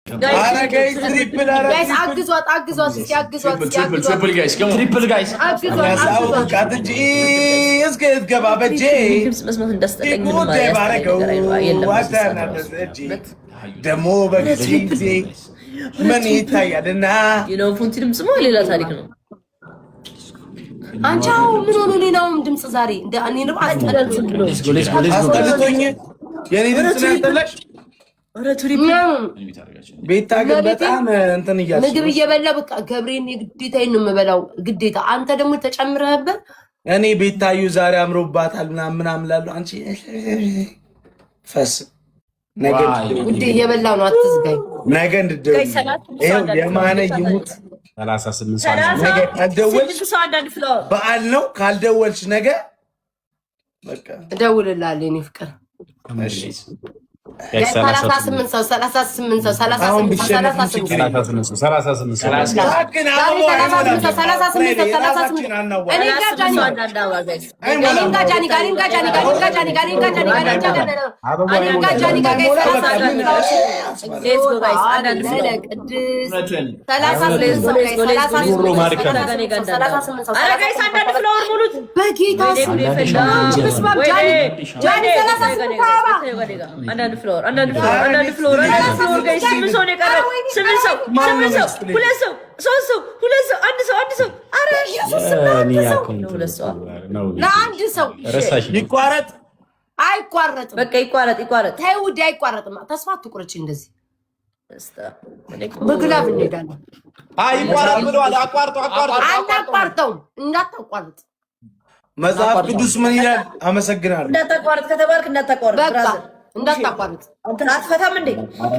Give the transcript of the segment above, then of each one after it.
guys, triple guys, አግዟት እስኪ አግዟት triple guys, come on. Triple guys. አግዟት ካትጂ እስከ ገባ በጄ መስማት እንዳስጠላኝ ምን ጉዴ ባረገው ዋታና ደሞ በጊዜ ምን ይታያልና ፎንቲ ድምጽ ነው ሌላ ታሪክ ነው። አንቻው ምን ሆኖ ሌላውም ድምጽ ዛሬ እንደ እኔ ነው አስጠልቶኝ የኔ ድምጽ ነው ያስጠላሽ። አረ ትሪፕል ቤታ ግን በጣም እንትን እያልሽ ምግብ እየበላ በቃ ገብሬን ግዴታዬን ነው የምበላው ግዴታ። አንተ ደግሞ ተጨምረህበት እኔ ቤታዩ ዛሬ አምሮባታል ምናምን ላሉ አንቺ ፈስ ነገ ግዴ እየበላው ነው አትዝጋኝ። ነገ እንደው ይሄው የማነ ይሙት 38 ሰዓት ነገ ካልደወልሽ በዓል ነው ካልደወልሽ ነገ በቃ እደውልልሃለሁ የኔ ፍቅር። እሺ 38 ሰው 38 ሰው 38 ፍሎር አንዳንድ ፍሎር ጋይስ ስምንት ሰው ነው የቀረው። ስምንት ሰው ሁለት ሰው ሶስት ሰው ሁለት ሰው አንድ ሰው አረ ሁለት ሰው ለአንድ ሰው ይቋረጥ አይቋረጥም። በቃ ይቋረጥ ተይው ውዴ አይቋረጥም። ተስፋ አትቁረጪ። እንደዚህ በግላብ እንሄዳለን። ይቋረጥ ብለዋል። አናቋርጠው እንዳታቋርጥ። መጽሐፍ ቅዱስ ምን ይላል? አመሰግናለሁ። እንዳታቋርጥ ከተባልክ እንዳታቋርጥ ብራዘር እንዳታቋርጥ። አንተ አትፈታም እንዴ?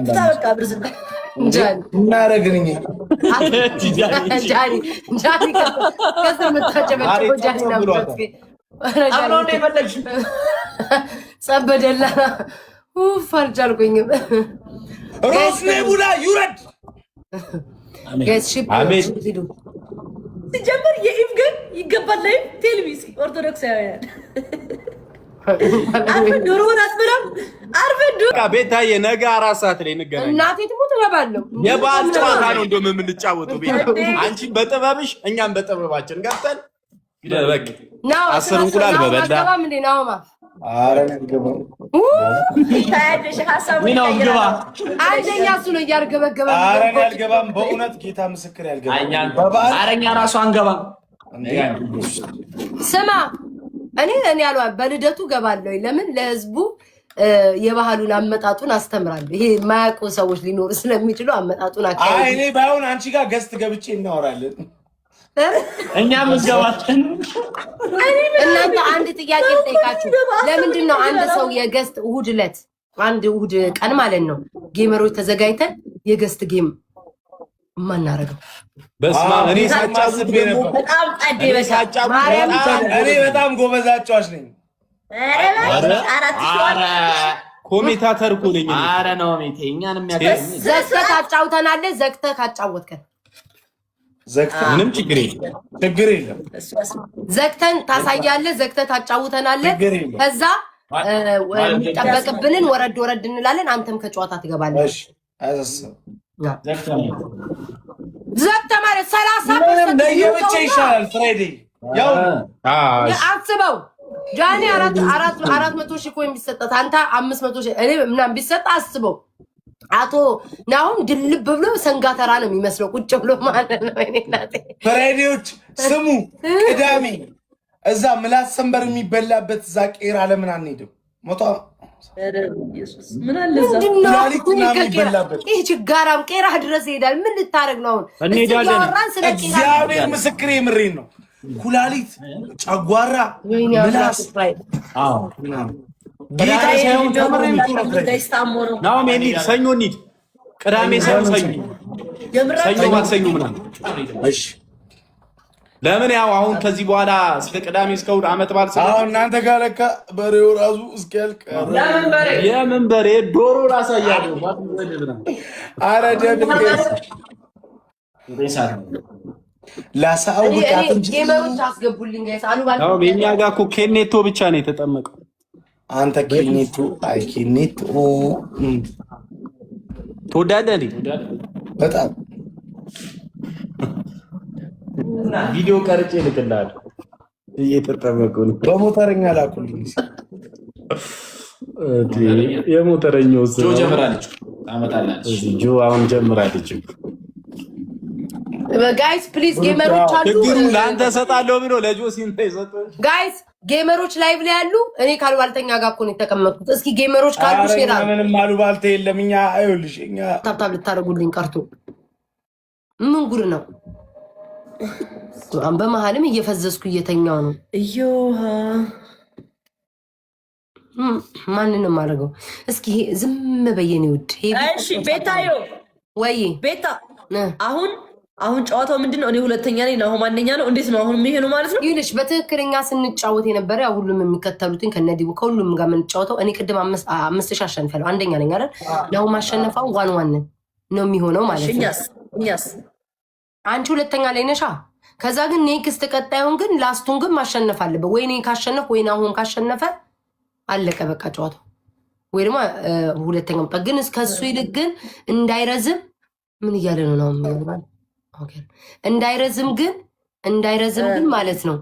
ፍታ በቃ ብርዝና ጃኒ እናረግልኝ ጃኒ ከስር መታጨበጭ ጃኒ ነው አብሮ ነው የፈለግሽ ጸበደላ ፈርጅ አልኩኝም። ሮስ ነቡላ ዩረድ አሜን። ሲጀምር የኢፍ ግን ይገባል ላይ ቴሌቪዚ ኦርቶዶክሳውያን አርፈን ዶሮውን አስበላም አርፈን ዶሮ ቤታዬ ነገ 4 ሰዓት ላይ እንገናኝ። እናቴ ትሞት እገባለሁ። የበዓል ጨዋታ ነው እንደውም የምንጫወተው ቤታ። አንቺ በጥበብሽ እኛም በጥበባችን ገብተን በቃ ናው 10 እንቁላል በበላ አገባም እንዴ ናውማ አረን ገባው ታያለሽ ሐሳቡ ግባ አንደኛ እሱ ነው እያርገበገበ አረን ያልገባም በእውነት ጌታ ምስክር ያልገባም በበዓል አረኛ ራሱ አንገባም። ስማ እኔ ያለው በልደቱ ገባለሁ። ለምን ለህዝቡ የባህሉን አመጣጡን አስተምራለሁ። ይሄ ማያውቁ ሰዎች ሊኖሩ ስለሚችሉ አመጣጡን አካባቢ እኔ ባይሆን አንቺ ጋር ገስት ገብቼ እናወራለን። እኛም እንገባለን። እናንተ አንድ ጥያቄ ልጠይቃችሁ። ለምንድን ነው አንድ ሰው የገስት እሑድ ዕለት አንድ እሑድ ቀን ማለት ነው ጌመሮች ተዘጋጅተን የገስት ጌም ማናረገው? በስማ እኔ ሳጫውት ነበር። በጣም ጸዴ እኔ በጣም ጎበዝ አጫዋች ነኝ። አረ ኮሜንታተር እኮ ነኝ። አረ ነው ሜቴ እኛንም ያቀኝ ዘግተህ ታጫውተናለህ። ዘግተህ ካጫወትከን ምንም ችግር የለም። ዘግተን ታሳያለህ። ዘግተህ ታጫውተናለህ። ከዛ የሚጠበቅብንን ወረድ እንላለን። አንተም ከጨዋታ ትገባለህ። እሺ አይደለም ዘግተህ ማለት 30% ለየብቻ ይሻላል። ፍራይዴ ያው አስበው ጃኒ 400 ሺህ ኮይን ቢሰጣት አንተ 500 ሺህ እኔ ምናምን ቢሰጣ አስበው። አቶ ናሁም ድልብ ብሎ ሰንጋተራ ነው የሚመስለው ቁጭ ብሎ ማለት ነው። እኔ እናቴ ፍራይዴዎች ስሙ ቅዳሜ እዛ ምላስ ሰንበር የሚበላበት እዛ ቄራ ለምን አንሄድም? ሞታ ኢየሱስ ምን አለ እዛ ይሄ ችጋራም ቄራ ድረስ ይሄዳል። ምን ልታረግ ነው አሁን? እግዚአብሔር ምስክሬ የምሬን ነው። ኩላሊት፣ ጨጓራ፣ ምላስ ጌታ ሳይሆን ተምሬን ነው ሜኒ ሰኞ እንሂድ። ቅዳሜ ሰኞ ማክሰኞ ምናምን እሺ ለምን ያው አሁን ከዚህ በኋላ እስከ ቅዳሜ እስከ እሑድ ዓመት በዓል ስለሆነ አሁን እናንተ ጋር ለካ በሬው ራሱ እስኪያልቅ የምን በሬ ዶሮ ራሳ ያለው አረ ደብልስ ላሳውቃት እንጂ ጌመሮች አስገቡልኝ ጋይስ አሉ ባል ነው። የኛ ጋር እኮ ኬኔቶ ብቻ ነው የተጠመቀው። አንተ ኬኔቶ አይ ኬኔቶ ትወዳለህ? በጣም ቪዲዮ ቀርጬ ልክልሃለሁ። እየተጠመቁ ነው። በሞተረኛ ላኩልኝ። የሞተረኛው ጆ ጀምራለች ታመጣላለች። ጆ አሁን ጀምራለች። ጋይስ ፕሊዝ ጌመሮች አሉ። ችግሩ ለአንተ እሰጣለሁ ብሎ ለጆ ሲንታ ይሰጣል። ጋይስ ጌመሮች ላይቭ ላይ ያሉ እኔ ካልባልተኛ ጋር እኮ ነው የተቀመጥኩት። እስኪ ጌመሮች ካሉ ሼር አሉ። ምንም አሉባልታ የለም። እኛ አይውልሽ እኛ ታብታብ ልታደርጉልኝ ቀርቶ ምን ጉድ ነው? በመሀልም እየፈዘዝኩ እየተኛው ነው። እዮሃ ማንንም አድርገው እስኪ ዝም በየኔ ውድ። እሺ ቤታዮ ወይ ቤታ አሁን ጨዋታው ምንድን ነው? እኔ ሁለተኛ ነኝ፣ ናሆም አንደኛ ነው። እንዴት ነው አሁን የሚሄዱ ማለት ነው? ይኸውልሽ በትክክለኛ ስንጫወት የነበረ ያው ሁሉም የሚከተሉትን ከነዲቡ ከሁሉም ጋር የምንጫወተው እኔ ቅድም 5,000 አሸንፋለሁ። አንደኛ ነኝ አይደል? ናሆም አሸነፋው ዋን ነው የሚሆነው ማለት ነው። እኛስ አንቺ ሁለተኛ ላይ ነሻ። ከዛ ግን ኔክስት ቀጣዩን ግን ላስቱን ግን ማሸነፍ አለበት። ወይ እኔ ካሸነፍ ወይ ናሆም ካሸነፈ አለቀ በቃ ጨዋታው። ወይ ደግሞ ሁለተኛ መጣ። ግን እስከሱ ይልቅ ግን እንዳይረዝም ምን እያለ ነው ነው የሚሆነው? ኦኬ እንዳይረዝም ግን ማለት ነው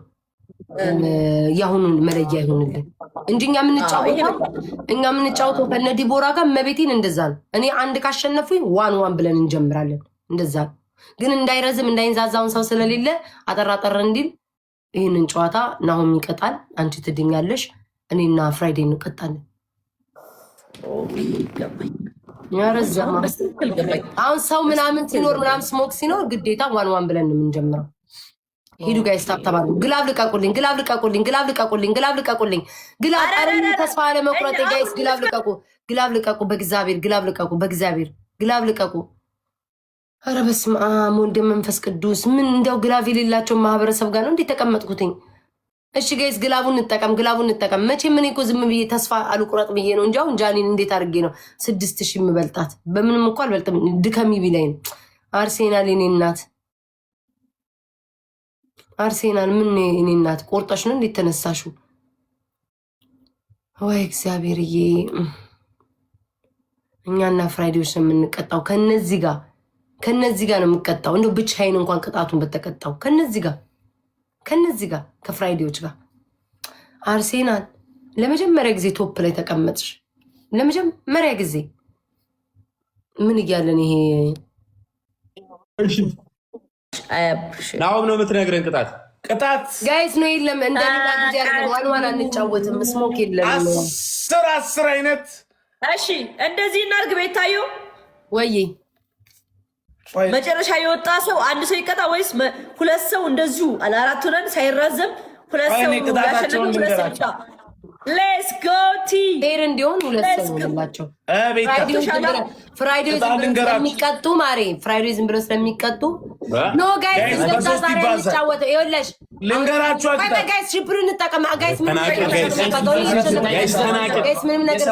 ያሁኑን መለያ ይሁንልን እንጂ እኛ የምንጫወተው ከነ ዲቦራ ጋር መቤቴን እንደዛ ነው። እኔ አንድ ካሸነፉኝ ዋን ብለን እንጀምራለን። እንደዛ ነው። ግን እንዳይረዝም እንዳይንዛዛውን ሰው ስለሌለ አጠራጠር እንዲል ይህንን ጨዋታ ናሆም ይቀጣል፣ አንቺ ትድኛለሽ፣ እኔና ፍራይዴ እንቀጣለን። ያረዘማ አሁን ሰው ምናምን ሲኖር ምናምን ስሞክ ሲኖር ግዴታ ዋን ብለን የምንጀምረው። ሂዱ ጋይስ ታብታባሉ። ግላብ ልቀቁልኝ። ተስፋ ለመቁረጥ ጋይስ ግላብ ልቀቁ። በእግዚአብሔር ግላብ ልቀቁ። ኧረ በስመ አብ ወልድ መንፈስ ቅዱስ። ምን እንደው ግላብ የሌላቸው ማህበረሰብ ጋር ነው እንዴ ተቀመጥኩትኝ? እሺ ጋይስ ግላቡን እንጠቀም። መቼም እኔ እኮ ዝም ብዬ ተስፋ አልቁረጥ ብዬ ነው እንጂ አሁን ጃኒን እንዴት አድርጌ ነው 6,000 የምበልጣት? በምንም እኮ አልበልጥም። ድከሚ ቢላይ ነው። አርሴናል የኔ እናት አርሴናል ምን የኔ እናት ቆርጠሽ ነው እንዴት ተነሳሹ? ወይ እግዚአብሔርዬ። እኛና ፍራይዴዎች ነው የምንቀጣው ከነዚህ ጋር ነው የምቀጣው። እንደው ብቻዬን እንኳን ቅጣቱን በተቀጣው ከነዚህ ጋር ከፍራይዴዎች ጋር። አርሴናል ለመጀመሪያ ጊዜ ቶፕ ላይ ተቀመጥሽ። ለመጀመሪያ ጊዜ ምን እያለን ይሄ ናሆም ነው የምትነግረን ቅጣት ጋይስ ነው የለም። እንደሌላ ጊዜ ያለ ዋን አንጫወትም። ስሞክ የለም። 10 አይነት እሺ እንደዚህ እናድርግ። ቤታዮ ወይ መጨረሻ የወጣ ሰው አንድ ሰው ይቀጣ ወይስ ሁለት ሰው እንደዚሁ አለ4 ሆነን ሳይራዘም ሁለት ሰው ያሸነፈው? ሌትስ ጎ ቲ ፌር እንዲሆን ሁለት ሰው ይላቸው። ፍራይዴ ስለሚቀጡ ማሬ ፍራይዴ ዝም ብሎ ስለሚቀጡ ኖ ጋይስ ዛሬ እንጫወተው። ይኸውልሽ ልንገራችሁ ጋይስ ሽብሩ እንጠቀም ጋይስ ምንም ነገር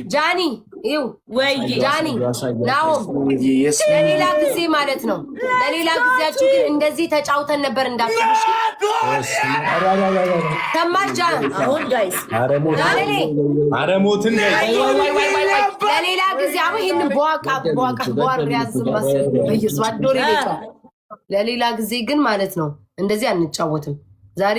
ጃኒ ናሆም ለሌላ ጊዜ ማለት ነው። ለሌላ ጊዜያችሁ ግን እንደዚህ ተጫውተን ነበር እንዳትሉሽ። ሰማች አሁን ጋይስ አረሞትን ለሌላ ጊዜ አሁን ይህንን በዋቃ ያዝባስ በየሱ አዶሬ ለሌላ ጊዜ ግን ማለት ነው እንደዚህ አንጫወትም። ዛሬ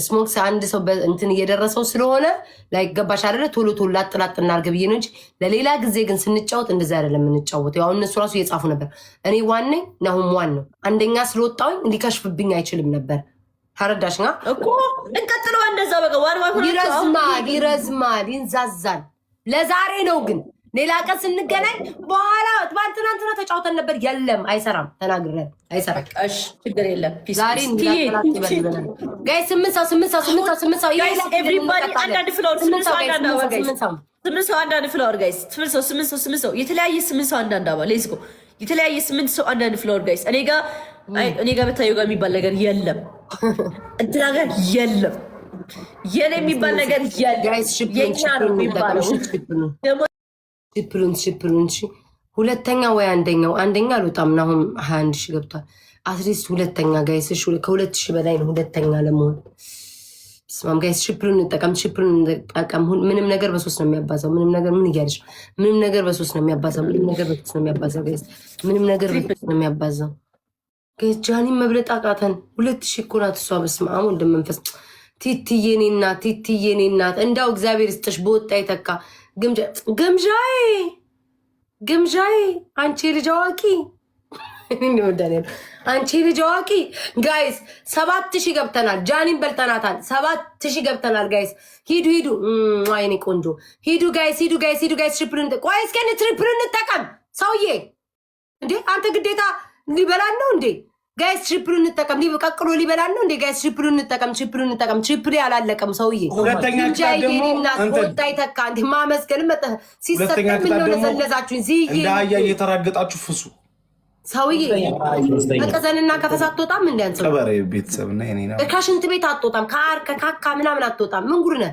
ስሞክስ አንድ ሰው እንትን እየደረሰው ስለሆነ ላይ ገባሽ አይደለ? ቶሎ ላጥላጥ እናርገ ብዬ ነው እንጂ ለሌላ ጊዜ ግን ስንጫወት እንደዚህ አይደለም የምንጫወተው። ያው እነሱ ራሱ እየጻፉ ነበር። እኔ ዋን ነኝ ናሆም ዋን ነው። አንደኛ ስለወጣሁኝ እንዲከሽፍብኝ አይችልም ነበር። ተረዳሽኛ እኮ እንቀጥለው እንደዛ በቃ ዋን ይረዝማል፣ ይንዛዛል። ለዛሬ ነው ግን ሌላ ቀን ስንገናኝ በኋላ ትናንትና ተጫውተን ነበር። የለም አይሰራም፣ ተናግረን አይሰራም። እሺ ችግር የለም። ዛሬ ጋይስ 8 ሰው ኤቭሪባዲ አንዳንድ ፍሎር 8 ሰው አንዳንድ ፍሎር ጋይስ 8 ሰው የተለያየ 8 ሰው አንዳንድ አባ ሌትስ ጎ የተለያየ 8 ሰው አንዳንድ ፍሎር ጋይስ። እኔ ጋር በታየው ጋር የሚባል ነገር የለም። እንትና ጋር የለም። የኔ የሚባል ነገር የለም። የኛ ነው የሚባለው ደግሞ ሽፕሉን ሁለተኛ ወይ አንደኛ አልወጣም። አሁን 21 ሺህ ገብቷል። አትሊስት ሁለተኛ ጋይስ ከ2000 በላይ ነው ሁለተኛ ለመሆን። ስማም ጋይስ ሽፕሩን እንጠቀም። ምንም ነገር በሶስት ነው የሚያባዛው። ምንም ነገር ምን እያለች ምንም ነገር በሶስት ነው የሚያባዛው። ምንም ነገር በሶስት ነው የሚያባዛው ጋይስ። ምንም ነገር በሶስት ነው የሚያባዛው ጋይስ። ጃኒን መብለጥ አቃተን። 2000 እኮ ናት እሷ። በስመ አብ ወወልድ ወመንፈስ ቲቲዬ እኔ እናት እንዳው እግዚአብሔር ይስጥሽ በወጣ ይተካ። ግምዣዬ አንቺ ልጅ አዋቂ አንቺ ልጅ አዋቂ ጋይስ 7000 ገብተናል። ጃኒን በልጠናታል። 7000 ገብተናል ጋይስ። ሂዱ አይኔ ቆንጆ ሂዱ ጋይስ። ትሪፕልን ቆይ እስኪ ትሪፕልን እንጠቀም። ሰውዬ እንዴ አንተ ግዴታ ሊበላን ነው እንዴ ጋይስ? ትሪፕልን እንጠቀም። ቀቅሎ ሊበላን ነው እንዴ ጋይስ? ትሪፕልን እንጠቀም። ትሪፕል ያላለቀም ሰውዬ ሁለተኛ ጃይዴና ወጣ ይተካ። እንዴ ማመስገን መጣ ሲሰጠኝ ምን ነው ለዘለዛችሁኝ? ዝዬ እንደ አህያ እየተራገጣችሁ ፍሱ ሰውዬ ከቀዘንና ከፈሳ አትወጣም። እንዲያንስ ቀበሬ ቤተሰብ እና እኔ ነው ከሽንት ቤት አትወጣም። ከካካ ምናምን አትወጣም። ምን ጉድ ነህ?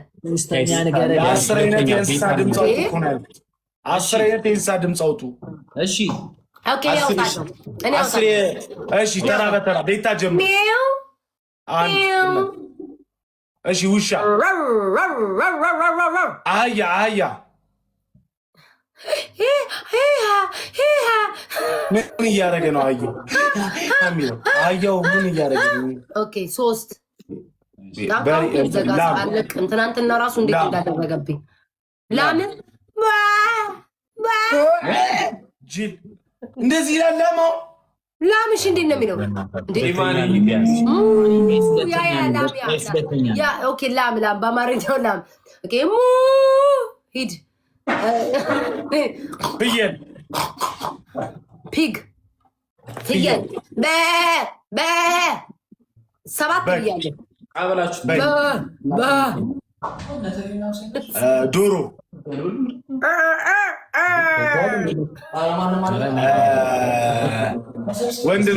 አስር አይነት የእንስሳ ድምፅ አውጡ እኮ ነው ያልኩት። 10 አይነት የእንስሳ ድምፅ አውጡ። እሺ ኦኬ ያውጣለሁ እኔ አስሬ እሺ ተራ በተራ ቤታ ጀምር። እሺ ውሻ፣ አህያ ምን እያደረገ ነው? አህያው ምን እያደረገ ነው? ኦኬ 3 ትናንትና ራሱ እንዴት እንዳደረገብኝ ላምን ጅል እንደዚህ ይላል። ላምሽ እንዴት ነው የሚለው? ኦኬ ላም በአማርኛው ላም ሂድ ፍየል ፒግ ፍየል 7 ብያለሁ። ዶሮ ወንድ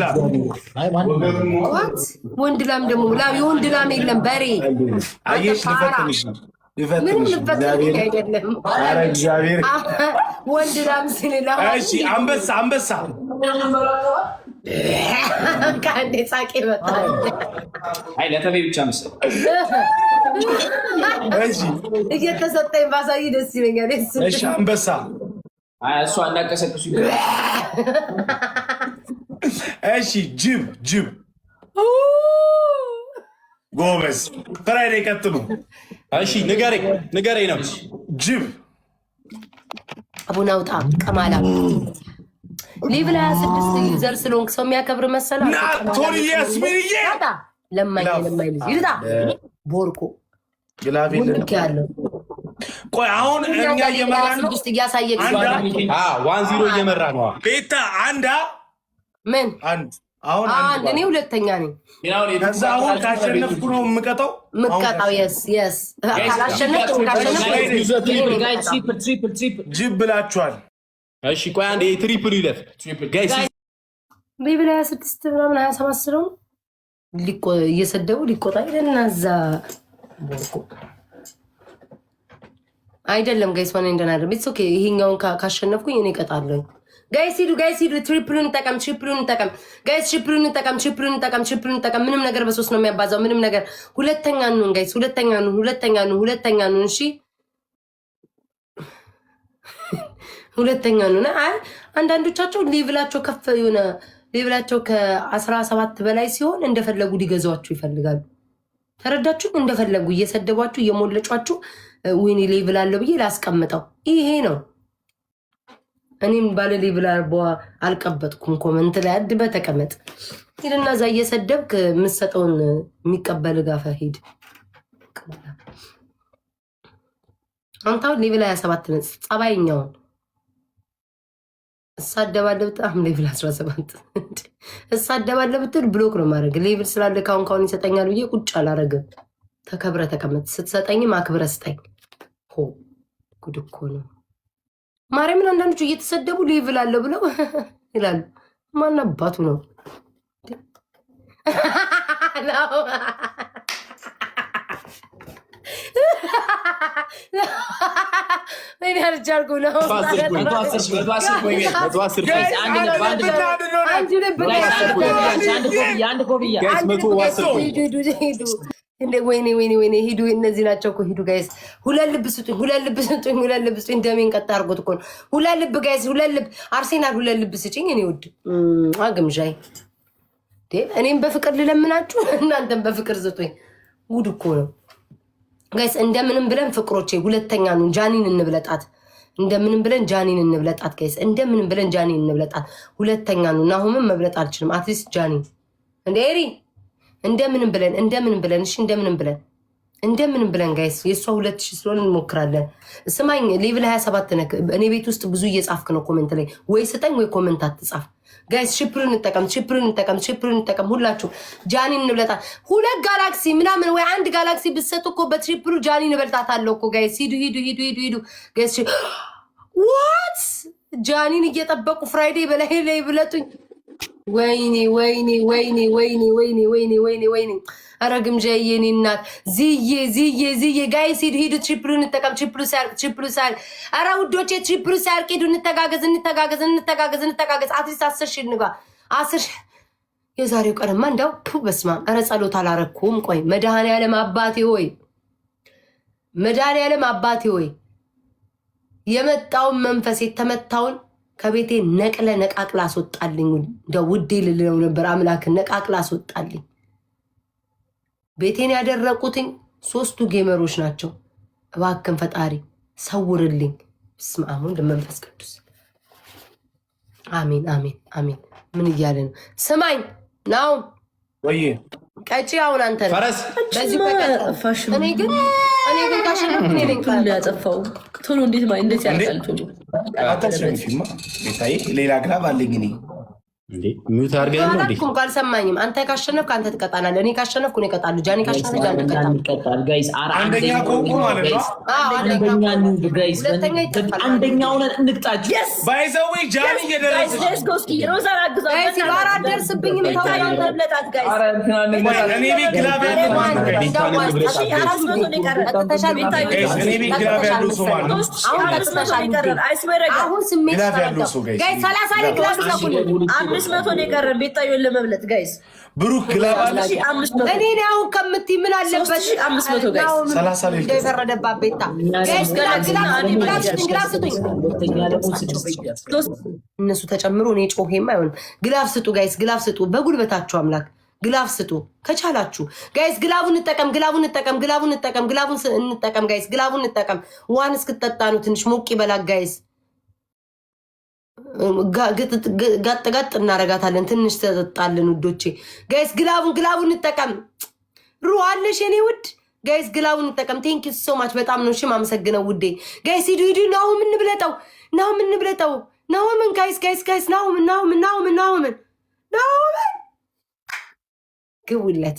ላም ደግሞ የወንድ ላም የለም። በሬ አየሽ ልፈትንሽ ምንም ልፈትንሽ አይደለም። እግዚአብሔር ወንድ ላም ስንላ አንበሳ ከአንዴ ሳቄ መጣል። አይ ለተቤ ብቻ ምስል እየተሰጠኝ ባሳይ ደስ ይለኛል። እሺ አንበሳ እሷ እንዳቀሰቅሱ እሺ ጅብ ጎበዝ። ፍራይዴ ቀጥሉ። እሺ ንገረኝ ነው ጅብ አቡነ አውጣ ቀማላ ሊቭል 26 ዩዘር ስለሆንክ ሰው የሚያከብር መሰለህ? ቶኒ ያስሚንዬ ለማይ ልጅ ይልታ ቦርኮ ግላቤል ያለው ቆይ አሁን እኛ እየመራን ነው። እያሳየ 1-0 እየመራ ነው ቤታ ምን አሁን እኔ ሁለተኛ ነኝ። ከዛ አሁን ካሸነፍኩ ነው የምቀጣው። የስ ካላሸነፍኩ ጅብ ብላችኋል። እሺ ቆይ አንዴ ትሪፕል ይለፍ ጋይስ። ቢብላ 26 ምናምን 27 ስለሆነ እየሰደቡ ሊቆጣ ይለና እዛ አይደለም ጋይስ ማን እንደናደር ቢትስ ኦኬ። ይሄኛውን ካሸነፍኩኝ እኔ እቀጣለሁ። ጋይስ ሂዱ ትሪፕሉን እንጠቀም ጋይስ ትሪፕሉን እንጠቀም። ምንም ነገር በሶስት ነው የሚያባዛው። ምንም ነገር ሁለተኛ ነው ጋይስ፣ ሁለተኛ ነው። እሺ ሁለተኛ ነው። አይ አንዳንዶቻቸው ሌቭላቸው ከፍ የሆነ ሌቭላቸው ከ17 በላይ ሲሆን እንደፈለጉ ሊገዛዋችሁ ይፈልጋሉ። ተረዳችሁ? እንደፈለጉ እየሰደቧችሁ እየሞለጯችሁ ወይኔ ሌቭል አለው ብዬ ላስቀምጠው። ይሄ ነው። እኔም ባለ ሌቭል አልቀበጥኩም። ኮመንት ላይ አድበህ ተቀመጥ ሂድና እዛ እየሰደብክ የምትሰጠውን የሚቀበል ጋፈ ሂድ። አንታውን ሌቭል 27 ነጽ ጸባይኛውን እሳደባለሁ በጣም ሌቭል 17 እሳደባለሁ ብትል ብሎክ ነው ማድረግ። ሌቭል ስላለ ካሁን ይሰጠኛል ብዬ ቁጭ አላረግም። ተከብረ ተቀመጥ። ስትሰጠኝም አክብረ ስጠኝ። ሆ ጉድ እኮ ነው። ማርያምን አንዳንዶቹ እየተሰደቡ ሌቭል አለው ብለው ይላሉ። ማን አባቱ ነው? እኔ አልቻልኩ ነው። ወይኔ ሂዱ። እነዚህ ናቸው እኮ ሂዱ ጋይስ። ሁለት ልብ ስጡኝ። ደሜን ቀጥ አድርጎት እኮ ነው። ሁለት ልብ ጋይስ፣ ሁለት ልብ አርሴናል፣ ሁለት ልብ ስጭኝ። እኔ ውድ አግምዣይ እኔም በፍቅር ልለምናችሁ፣ እናንተም በፍቅር ስጡኝ። ጉድ እኮ ነው ጋይስ። እንደምንም ብለን ፍቅሮቼ ሁለተኛ ነው ጃኒን እንብለጣት። እንደምንም ብለን ጃኒን እንብለጣት ጋይስ። እንደምንም ብለን ጃኒን እንብለጣት። ሁለተኛ ነው። ናሁምን መብለጥ አልችልም። አትሊስት ጃኒን እንደ ኤሪ እንደምንም ብለን እሺ፣ እንደምንም ብለን ጋይስ። የእሷ 2000 ስለሆነ እንሞክራለን። ስማኝ ሌቭል 27 ነክ። እኔ ቤት ውስጥ ብዙ እየጻፍክ ነው ኮሜንት ላይ። ወይ ስጠኝ ወይ ኮሜንት አትጻፍ ጋይስ። ሽፕሩን እንጠቀም ሁላችሁ። ጃኒን እንብለጣት። ሁለት ጋላክሲ ምናምን ወይ አንድ ጋላክሲ ብትሰጡ እኮ በትሪፕሉ ጃኒን እንበልጣታለሁ እኮ ጋይስ። ሂዱ ጋይስ። ዋት ጃኒን እየጠበቁ ፍራይዴ በላይ ላይ ብለጡኝ። ወይኔ ኧረ ግምዣዬ የኔ እናት ዝዬ ጋይስ ሂዱ። ትሪፕሉ እንጠቀም። ትሪፕሉ ሳያልቅ ኧረ ውዶቼ ትሪፕሉ ሳያልቅ ሂዱ። እንተጋገዝ። አትሊስት 10 ሺህ እንግባ። 10 ሺህ የዛሬው ቀንማ እንዳው በስመ አብ። ኧረ ጸሎት አላረኩም። ቆይ መድኃኔዓለም አባቴ ሆይ የመጣውን መንፈስ የተመታውን ከቤቴ ነቃቅላ አስወጣልኝ። እንደው ውዴ ልለው ነበር አምላክን ነቃቅላ አስወጣልኝ። ቤቴን ያደረቁትኝ 3ቱ ጌመሮች ናቸው። እባክን ፈጣሪ ሰውርልኝ። በስመ አብ ወወልድ ወመንፈስ ቅዱስ። አሜን። ምን እያለ ነው? ስማኝ ናው ወይ ቀጪ አሁን አንተ ነህ ፈረስ በዚህ ፈቀደ። እኔ ግን ካሸነፍኩ እኔ ነኝ ያጠፋው። ቶሎ እንዴት ያልቃል ቶሎ አታሸንፊማ። ቤታዬ ሌላ ግላብ አለኝ እኔ እንዴ ሚውት አድርገኝ ነው እንዴ? አልሰማኝም። አንተ ካሸነፍክ አንተ ትቀጣላለህ። እኔ ካሸነፍኩ እኔ እቀጣለሁ። ጃኒ ካሸነፍ ጃኒ ይቀጣል። ጋይስ አንደኛ ኮኮ ማለት ነው። አንደኛውን እንቅጣጭ። ባይዘዌ ጃኒ እየደረሰች ጋር አደርስብኝም። እኔ ቤት ግላብ ያለው ማን ነው? እኔ ቤት ግላብ ያለው ሰው ማን ነው? አሁን ስሜት ያለው ሰው ጋይስ 30 ላይ ግላብ ተኩል 500 ነው የቀረን ቤታዬን ለመብለጥ ጋይስ። ብሩክ ግላብ አለ። እኔ ነው አሁን ከምትይ ምን አለበት 500 ጋይስ 30 ላይ የፈረደባት ቤታ ጋይስ እነሱ ተጨምሮ እኔ ጮሄማ አይሆንም። ግላብ ስጡ ጋይስ፣ ግላብ ስጡ። በጉልበታችሁ አምላክ ግላብ ስጡ ከቻላችሁ ጋይስ። ግላቡን እንጠቀም ጋይስ። ግላቡን እንጠቀም። ዋን እስክትጠጣ ነው ትንሽ ሞቅ ይበላ ጋይስ። ጋጥ እናረጋታለን። ትንሽ ተጠጣለን ውዶቼ ጋይስ። ግላቡን እንጠቀም። ሩዋለሽ የኔ ውድ ጋይስ፣ ግላቡን እንጠቀም። ቴንክ ዩ ሶ ማች በጣም ነው እሺ ማመሰግነው ውዴ ጋይስ። ሂዱ ናሁም እንብለጠው ናሁምን ጋይስ ናሁምን ግቡለት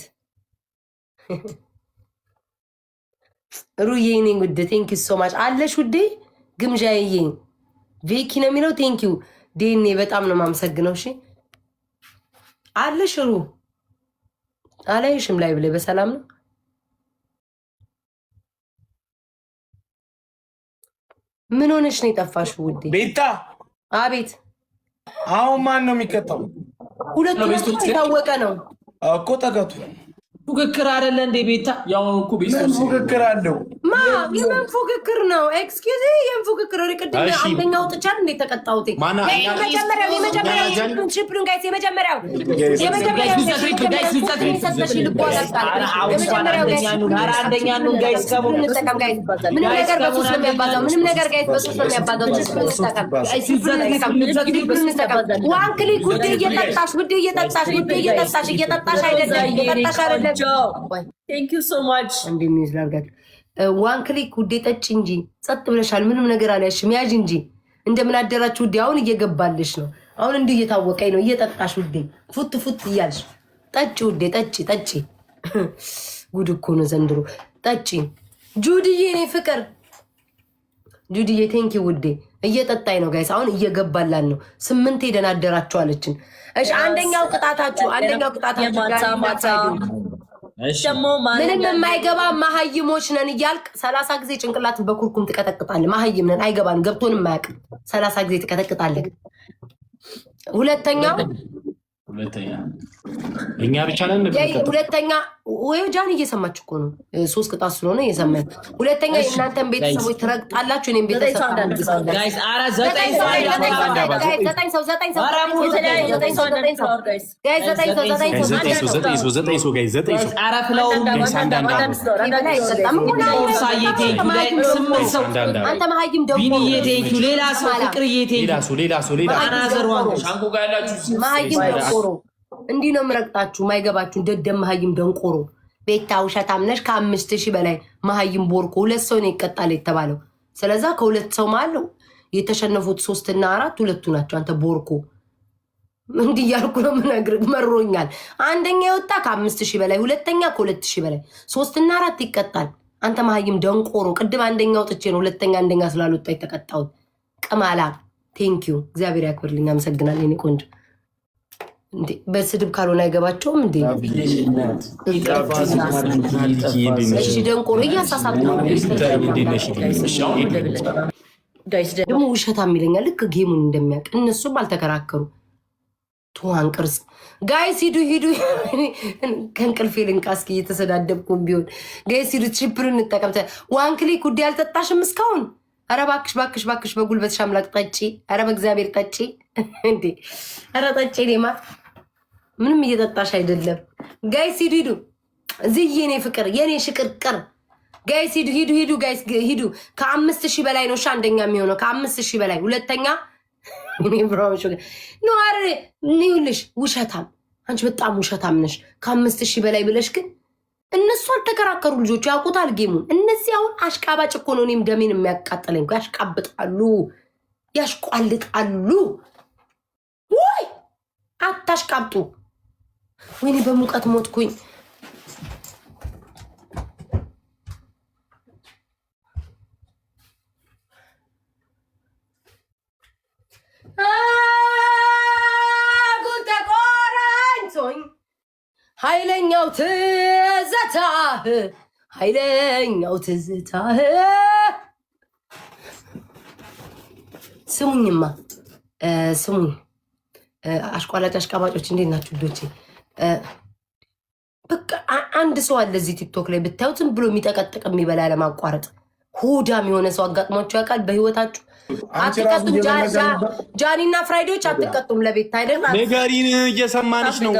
ሩዬ የኔ ውድ ቴንክ ዩ ሶ ማች አለሽ ውዴ። ግምዣዬ ቬኪ ነው የሚለው ቴንኪው ዴኔ በጣም ነው ማመሰግነው። እሺ አለሽ ሩ አላይሽም ላይ ብለ በሰላም ነው። ምን ሆነሽ ነው የጠፋሽው ውዴ? ቤታ አቤት። አሁን ማን ነው የሚቀጣው? ሁለቱም የታወቀ ነው እኮ ተገቱ። ፉክክር አይደለ እንዴ ቤታ? ያው እኮ ቤስቶስ ፉክክር አለው። የምን ፉክክር ነው? ኤክስኪውዝ የምን ፉክክር ነው? ቅድም አንደኛው ጥቻል እንዴ ተቀጣውቴ? የመጀመሪያው ትሪፕሉን ጋይስ የመጀመሪያው ምንም ነገር ጋይስ በሱስ ነው የሚያባዛው። ዋን ክሊክ ውዴ እየጠጣሽ አይደለም ቴንክ ዩ ሶ ማች ዋን ክሊክ ውዴ ጠጭ እንጂ ጸጥ ብለሻል። ምንም ነገር አልያሽም። ያዥ እንጂ እንደምን አደራችሁ ውዴ። አሁን እየገባልሽ ነው። አሁን እንዲህ እየታወቀኝ ነው። እየጠጣሽ ውዴ ፉት እያልሽ ጠጭ ውዴ ጠጭ። ጉድ እኮ ነው ዘንድሮ። ጠጭ ጁድዬ፣ እኔ ፍቅር ጁድዬ ቴንኪ ውዴ። እየጠጣኝ ነው ጋይስ። አሁን እየገባላን ነው። 8 ሄደን አደራችሁ አለችን። እሺ አንደኛው ቅጣታችሁ ምንም የማይገባ መሀይሞች ነን እያልክ 30 ጊዜ ጭንቅላትን በኩርኩም ትቀጠቅጣለህ። መሀይም ነን አይገባን ገብቶንም ማያውቅ 30 ጊዜ ትቀጠቅጣለህ። ሁለተኛ እኛ ብቻ ነን። ሁለተኛ ወይ ጃን እየሰማች እኮ ነው። 3 ቅጣት ስለሆነ እየሰማኝ። ሁለተኛ የእናንተን ቤተሰቦች ትረግጣላችሁ። እኔም ቤተሰብ ጋይስ አራ 9 ሰው አንተ መሀይም ደንቆሮ እንዲህ ነው የምረግጣችሁ። ማይገባችሁ ደደም መሀይም ደንቆሮ ቤታ ውሸታም ነሽ። ከ5000 በላይ መሀይም ቦርኮ 2 ሰው ነው ይቀጣል የተባለው። ስለዛ ከ2 ሰው ማለት የተሸነፉት 3 እና 4 ሁለቱ ናቸው። አንተ ቦርኮ እንዲህ እያልኩ ነው የምነግርህ። መሮኛል። አንደኛ የወጣ ከ5000 በላይ፣ ሁለተኛ ከ2000 በላይ፣ 3 እና 4 ይቀጣል። አንተ መሀይም ደንቆሮ ቅድም አንደኛ ወጥቼ ነው ሁለተኛ አንደኛ ስላልወጣ የተቀጣሁት። ቅማላ ቴንኪዩ። እግዚአብሔር ያክብርልኝ። አመሰግናለሁ የኔ ቆንጆ። እንዴ በስድብ ካልሆነ አይገባቸውም እንዴ? እሺ ደንቆሮ እያሳሳት ነው ደግሞ ውሸታም ይለኛል። ልክ ጌሙን እንደሚያውቅ እነሱም አልተከራከሩ። ትዋን ቅርጽ ጋይስ ሂዱ ከእንቅልፌ ልንቃ። እስኪ እየተሰዳደብኩም ቢሆን ጋይስ ሂዱ። ችፕር እንጠቀምተ ዋን ክሊክ ውዴ አልጠጣሽም እስካሁን? ኧረ እባክሽ በጉልበትሽ አምላክ ጠጪ። ኧረ በእግዚአብሔር ጠጪ እንዴ! ኧረ ጠጪ። ኔማ ምንም እየጠጣሽ አይደለም። ጋይስ ሂዱ። እዚህ የኔ ፍቅር የኔ ሽቅርቅር ጋይስ ሂዱ ጋይስ ሂዱ። ከ5000 በላይ ነው አንደኛ የሚሆነው። ከ5000 በላይ ሁለተኛ እኔ ብራውሽ ነው። አረ ንይልሽ ውሸታም። አንቺ በጣም ውሸታም ነሽ። ከ5000 በላይ ብለሽ ግን እነሱ አልተከራከሩ። ልጆቹ ያውቁታል ጌሙን። እነዚህ አሁን አሽቃባጭ እኮ ነው። እኔም ደሜን የሚያቃጥለኝ እኮ ያሽቃብጣሉ፣ ያሽቋልጣሉ። ወይ አታሽቃብጡ። ወይኔ በሙቀት ሞትኩኝ። ጉንተ ቆራኝቶኝ ኃይለኛው ትዝታህ ስሙኝማ ስሙኝ። አሽቋላጭ አሽቃባጮች እንዴት ናችሁ ልጆቼ? በቃ አንድ ሰው አለ እዚህ ቲክቶክ ላይ ብታዩት ዝም ብሎ የሚጠቀጥቅ የሚበላ ለማቋረጥ ሆዳም የሆነ ሰው አጋጥሟችሁ ያውቃል በህይወታችሁ? አትቀጡም። ጃኒና ፍራይዴዎች አትቀጡም። ለቤት አይደል ነገሪን እየሰማንሽ ነው።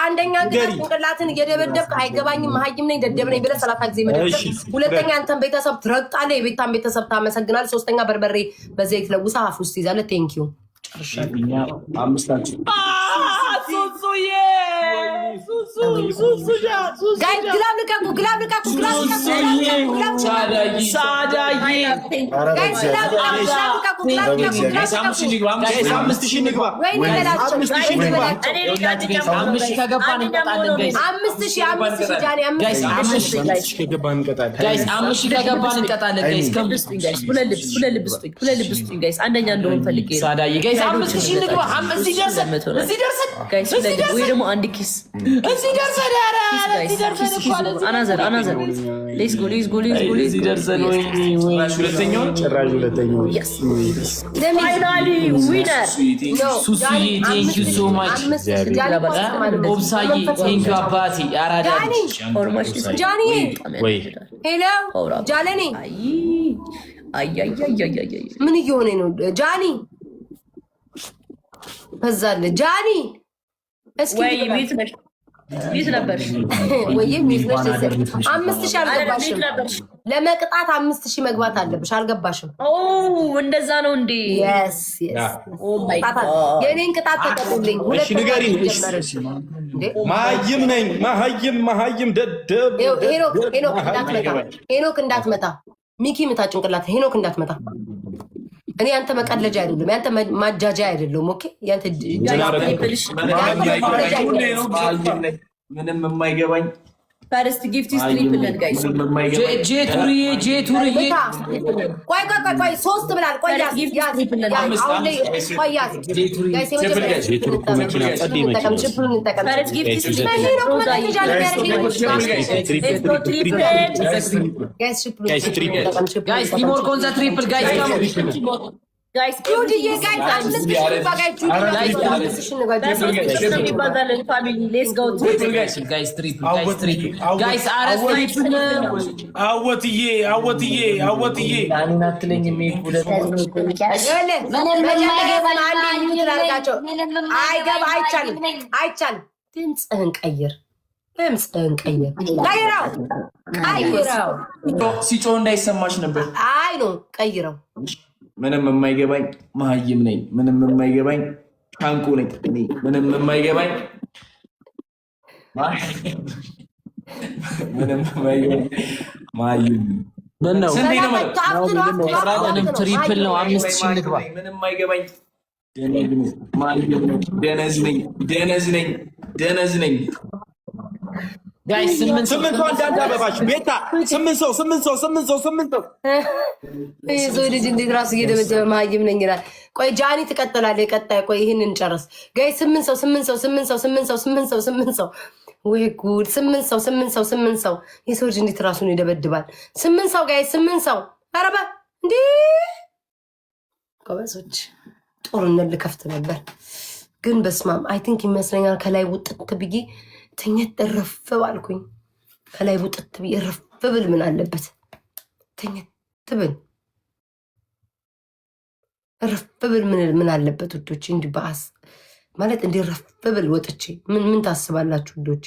አንደኛ ግን ጭንቅላትን እየደበደብክ አይገባኝም መሀይም ነኝ ደደብ ነኝ ብለህ 30 ጊዜ መደብደብ። ሁለተኛ አንተን ቤተሰብ ትረግጣለህ፣ የቤታን ቤተሰብ ታመሰግናለህ። ሶስተኛ በርበሬ በዘይት ለውሳ አፍ ውስጥ ይዛለህ። ቴንኪዩ አምስታችን ግላብ ልቀቁ። አንደኛ እንደሆን ፈልጌ ወይ ደግሞ አንድ ኪስ አናዘር ምን እየሆነ ነው ጃኒ? በዛለ ጃኒ እስኪ ቤት ነበርሽ ወይ? ሚት ነሽ። 5000 አልገባሽም። ለመቅጣት 5000 መግባት አለብሽ። አልገባሽም? እንደዛ ነው እንዴ? yes የኔን ቅጣት ተቀበሉልኝ። እሺ ንገሪኝ። መሀይም ደደብ ሄኖክ እንዳትመታ። ሚኪ ምታ ጭንቅላት። ሄኖክ እንዳትመታ። እኔ ያንተ መቀለጃ አይደለም፣ ያንተ ማጃጃ አይደለም። ኦኬ ያንተ ምንም የማይገባኝ ፈርስት ጊፍት ኢዝ ትሪፕል ጋይስ ጄቱርዬ ቆይ ሶስት ብላል። ቆይ ያዝ ጋይስ አይቻልም። ድምፅህን ቀይር። ሲጮህ እንዳይሰማሽ ነበር። አይ ነው ቀይረው። ምንም የማይገባኝ መሀይም ነኝ። ምንም የማይገባኝ ሻንቁ ነኝ። ምንም የማይገባኝ መሀይም ትሪፕል ነው። 5000 ንግባ። ምንም የማይገባኝ ደነዝ ነኝ። ጋይስ 8 ሰው አንዳንድ አበባሽ ቤታ 8 ሰው የሰው ልጅ እንዴት ራሱ እየደበደበ መሀይም ነኝ ይላል። ቆይ ጃኒ ትቀጥላለህ። ቀጣይ ቆይ ይህንን ጨርስ ጋይስ። 8 ሰው ወይ ጉድ! 8 ሰው የሰው ልጅ እንዴት ራሱን ይደበድባል? 8 ሰው ጋይስ 8 ሰው አረባ እንዴ! ጎበዞች ጦርነት ልከፍት ነበር ግን በስማም አይ ቲንክ ይመስለኛል ከላይ ውጥት ብዬ ተኝት እረፍ ባልኩኝ። ከላይ ውጥት ብዬ እረፍ ብል ምን አለበት? ተኝት ብል እረፍ ብል ምን አለበት? ውዶች እንዲህ በአስ ማለት እንዲህ እረፍ ብል ወጥቼ ምን ታስባላችሁ ውዶች?